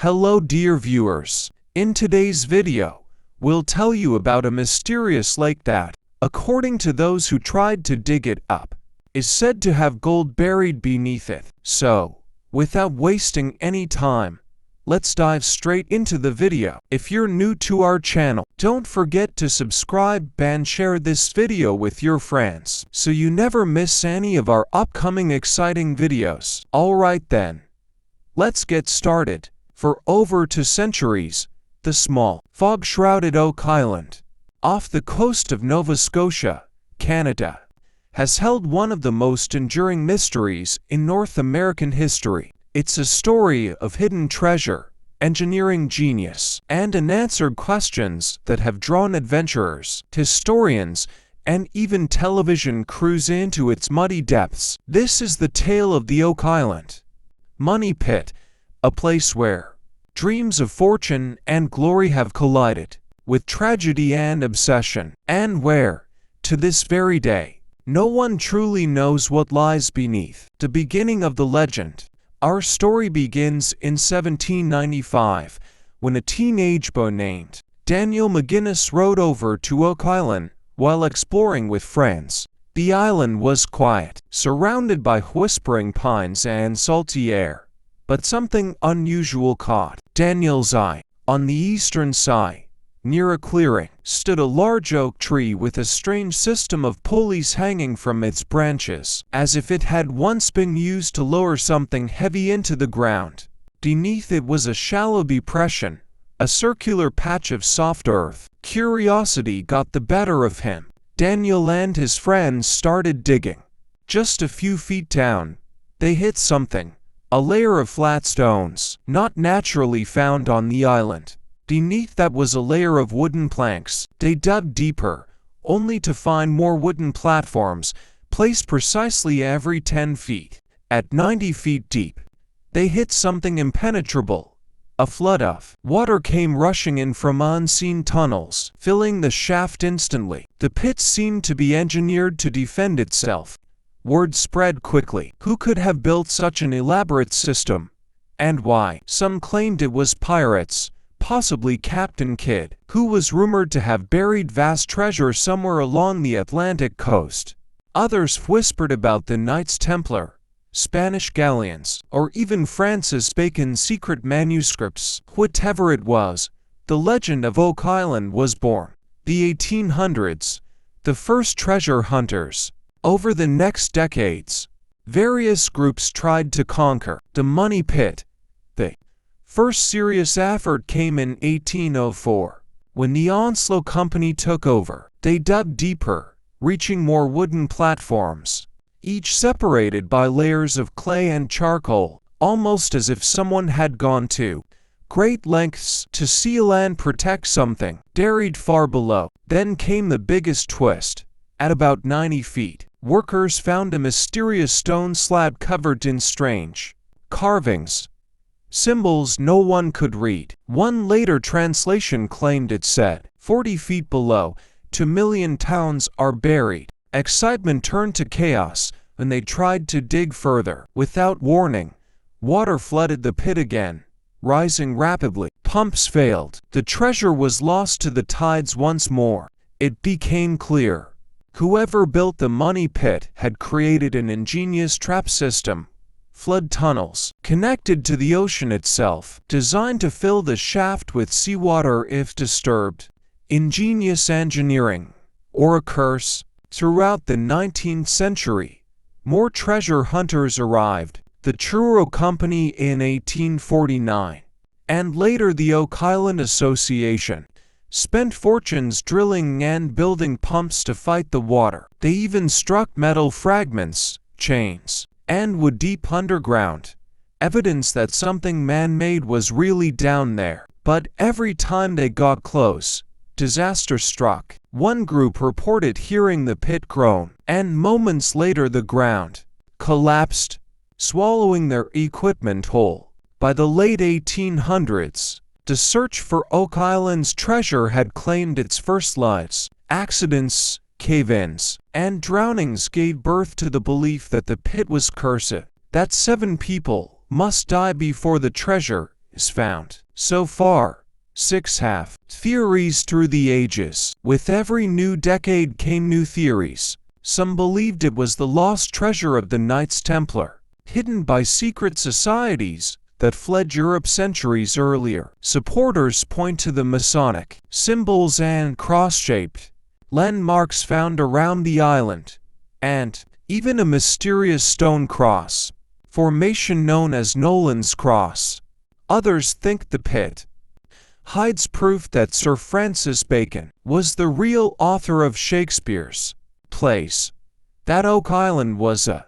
Hello dear viewers, in today's video, we'll tell you about a mysterious lake that, according to those who tried to dig it up, is said to have gold buried beneath it. So, without wasting any time, let's dive straight into the video. If you're new to our channel, don't forget to subscribe and share this video with your friends so you never miss any of our upcoming exciting videos. Alright then, let's get started. For over 2 centuries, the small, fog-shrouded Oak Island, off the coast of Nova Scotia, Canada, has held one of the most enduring mysteries in North American history. It's a story of hidden treasure, engineering genius, and unanswered questions that have drawn adventurers, historians, and even television crews into its muddy depths. This is the tale of the Oak Island Money Pit, a place where dreams of fortune and glory have collided with tragedy and obsession, and where, to this very day, no one truly knows what lies beneath. The beginning of the legend. Our story begins in 1795, when a teenage boy named Daniel McGinnis rode over to Oak Island while exploring with friends. The island was quiet, surrounded by whispering pines and salty air. But something unusual caught Daniel's eye. On the eastern side, near a clearing, stood a large oak tree with a strange system of pulleys hanging from its branches, as if it had once been used to lower something heavy into the ground. Beneath it was a shallow depression, a circular patch of soft earth. Curiosity got the better of him. Daniel and his friends started digging. Just a few feet down, they hit something. A layer of flat stones, not naturally found on the island. Beneath that was a layer of wooden planks. They dug deeper, only to find more wooden platforms, placed precisely every 10 feet. At 90 feet deep, they hit something impenetrable. A flood of water came rushing in from unseen tunnels, filling the shaft instantly. The pit seemed to be engineered to defend itself. Word spread quickly. Who could have built such an elaborate system? And why? Some claimed it was pirates, possibly Captain Kidd, who was rumored to have buried vast treasure somewhere along the Atlantic coast. Others whispered about the Knights Templar, Spanish galleons, or even Francis Bacon's secret manuscripts. Whatever it was, the legend of Oak Island was born. The 1800s, the first treasure hunters. Over the next decades, various groups tried to conquer the Money Pit. The first serious effort came in 1804, when the Onslow Company took over. They dug deeper, reaching more wooden platforms, each separated by layers of clay and charcoal, almost as if someone had gone to great lengths to seal and protect something buried far below. Then came the biggest twist. At about 90 feet, workers found a mysterious stone slab covered in strange carvings, symbols no one could read. One later translation claimed it said, 40 feet below, 2 million towns are buried. Excitement turned to chaos when they tried to dig further. Without warning, water flooded the pit again, rising rapidly. Pumps failed. The treasure was lost to the tides once more. It became clear. Whoever built the Money Pit had created an ingenious trap system, flood tunnels, connected to the ocean itself, designed to fill the shaft with seawater if disturbed. Ingenious engineering, or a curse. Throughout the 19th century, more treasure hunters arrived. The Truro Company in 1849, and later the Oak Island Association, spent fortunes drilling and building pumps to fight the water. They even struck metal fragments, chains, and wood deep underground, evidence that something man-made was really down there. But every time they got close, disaster struck. One group reported hearing the pit groan, and moments later the ground collapsed, swallowing their equipment whole. By the late 1800s, the search for Oak Island's treasure had claimed its first lives. Accidents, cave-ins, and drownings gave birth to the belief that the pit was cursed, that 7 people must die before the treasure is found. So far, 6 have theories through the ages. With every new decade came new theories. Some believed it was the lost treasure of the Knights Templar, hidden by secret societies that fled Europe centuries earlier. Supporters point to the Masonic symbols and cross-shaped landmarks found around the island, and even a mysterious stone cross formation known as Nolan's Cross. Others think the pit hides proof that Sir Francis Bacon was the real author of Shakespeare's plays, that Oak Island was a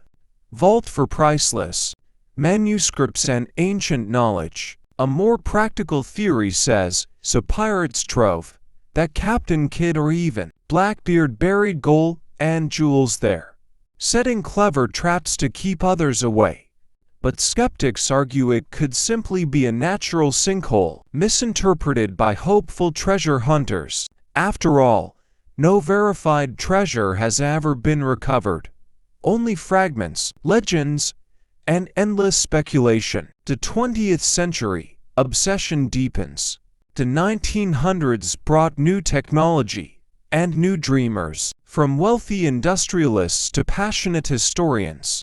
vault for priceless manuscripts and ancient knowledge. A more practical theory says it's a pirate's trove, that Captain Kidd or even Blackbeard buried gold and jewels there, setting clever traps to keep others away. But skeptics argue it could simply be a natural sinkhole, misinterpreted by hopeful treasure hunters. After all, no verified treasure has ever been recovered. Only fragments, legends, and endless speculation. The 20th century obsession deepens. The 1900s brought new technology and new dreamers, from wealthy industrialists to passionate historians.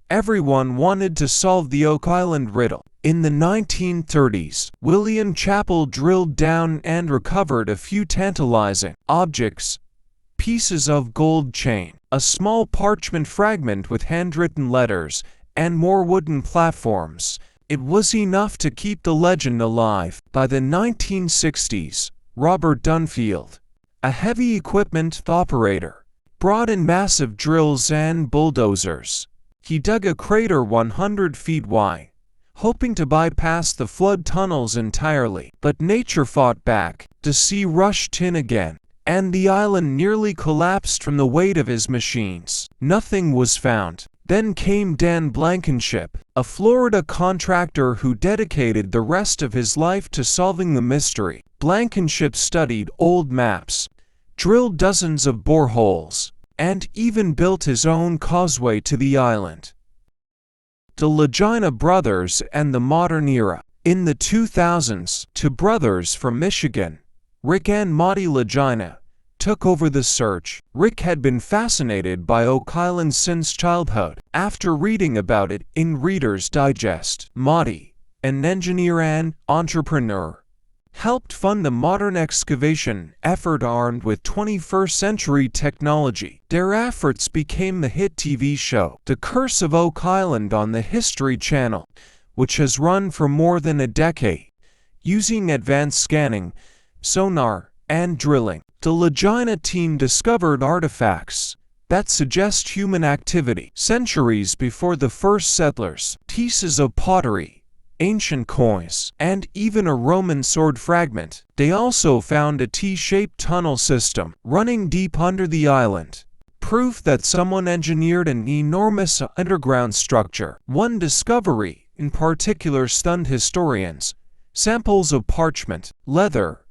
Everyone wanted to solve the Oak Island riddle. In the 1930s, William Chappell drilled down and recovered a few tantalizing objects: pieces of gold chain, a small parchment fragment with handwritten letters, and more wooden platforms. It was enough to keep the legend alive. By the 1960s, Robert Dunfield, a heavy equipment operator, brought in massive drills and bulldozers. He dug a crater 100 feet wide, hoping to bypass the flood tunnels entirely. But nature fought back. The sea rushed in again, and the island nearly collapsed from the weight of his machines. Nothing was found. Then came Dan Blankenship, a Florida contractor who dedicated the rest of his life to solving the mystery. Blankenship studied old maps, drilled dozens of boreholes, and even built his own causeway to the island. The Legina brothers and the modern era. In the 2000s, two brothers from Michigan, Rick and Monty Legina, took over the search. Rick had been fascinated by Oak Island since childhood. After reading about it in Reader's Digest, Monty, an engineer and entrepreneur, helped fund the modern excavation effort armed with 21st century technology. Their efforts became the hit TV show, The Curse of Oak Island, on the History Channel, which has run for more than a decade. Using advanced scanning, sonar, and drilling, the Legina team discovered artifacts that suggest human activity centuries before the first settlers. Pieces of pottery, ancient coins, and even a Roman sword fragment. They also found a T-shaped tunnel system running deep under the island, proof that someone engineered an enormous underground structure. One discovery in particular stunned historians: samples of parchment, leather,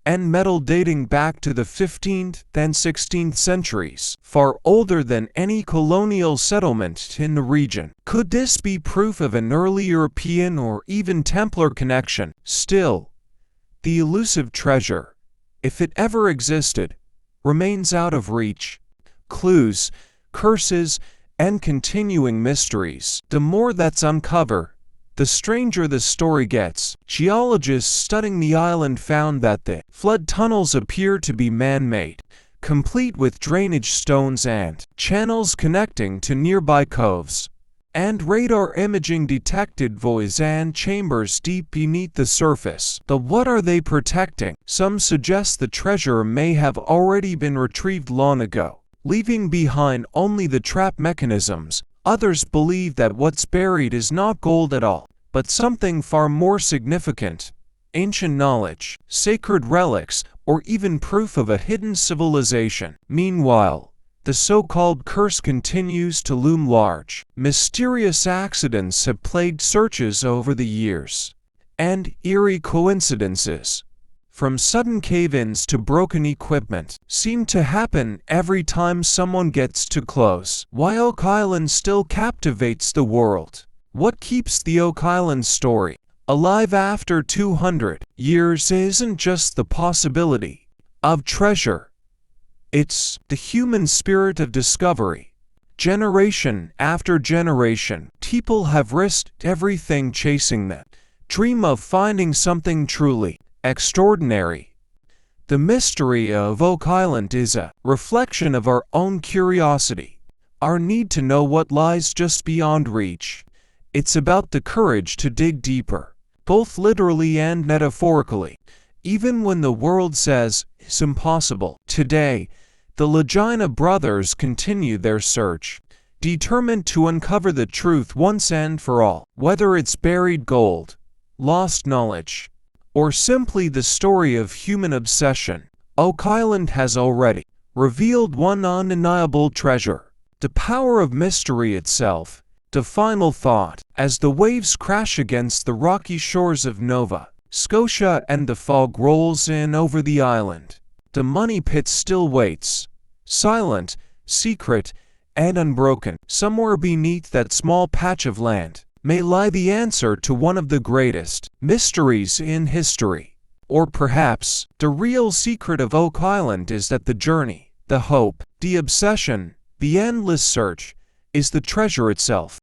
and metal dating back to the 15th and 16th centuries, far older than any colonial settlement in the region. Could this be proof of an early European or even Templar connection? Still, the elusive treasure, if it ever existed, remains out of reach. Clues, curses, and continuing mysteries. The more that's uncovered, the stranger the story gets. Geologists studying the island found that the flood tunnels appear to be man-made, complete with drainage stones and channels connecting to nearby coves. And radar imaging detected voids and chambers deep beneath the surface. What are they protecting? Some suggest the treasure may have already been retrieved long ago, leaving behind only the trap mechanisms. Others believe that what's buried is not gold at all, but something far more significant: ancient knowledge, sacred relics, or even proof of a hidden civilization. Meanwhile, the so-called curse continues to loom large. Mysterious accidents have plagued searches over the years, and eerie coincidences, from sudden cave-ins to broken equipment, seem to happen every time someone gets too close. Why Oak Island still captivates the world? What keeps the Oak Island story alive after 200 years isn't just the possibility of treasure. It's the human spirit of discovery. Generation after generation, people have risked everything chasing that dream of finding something truly extraordinary. The mystery of Oak Island is a reflection of our own curiosity, our need to know what lies just beyond reach. It's about the courage to dig deeper, both literally and metaphorically, even when the world says it's impossible. Today, the Legina brothers continue their search, determined to uncover the truth once and for all. Whether it's buried gold, lost knowledge, or simply the story of human obsession, Oak Island has already revealed one undeniable treasure: the power of mystery itself. The final thought, as the waves crash against the rocky shores of Nova Scotia and the fog rolls in over the island, the money pit still waits, silent, secret, and unbroken. Somewhere beneath that small patch of land may lie the answer to one of the greatest mysteries in history. Or perhaps, the real secret of Oak Island is that the journey, the hope, the obsession, the endless search, is the treasure itself.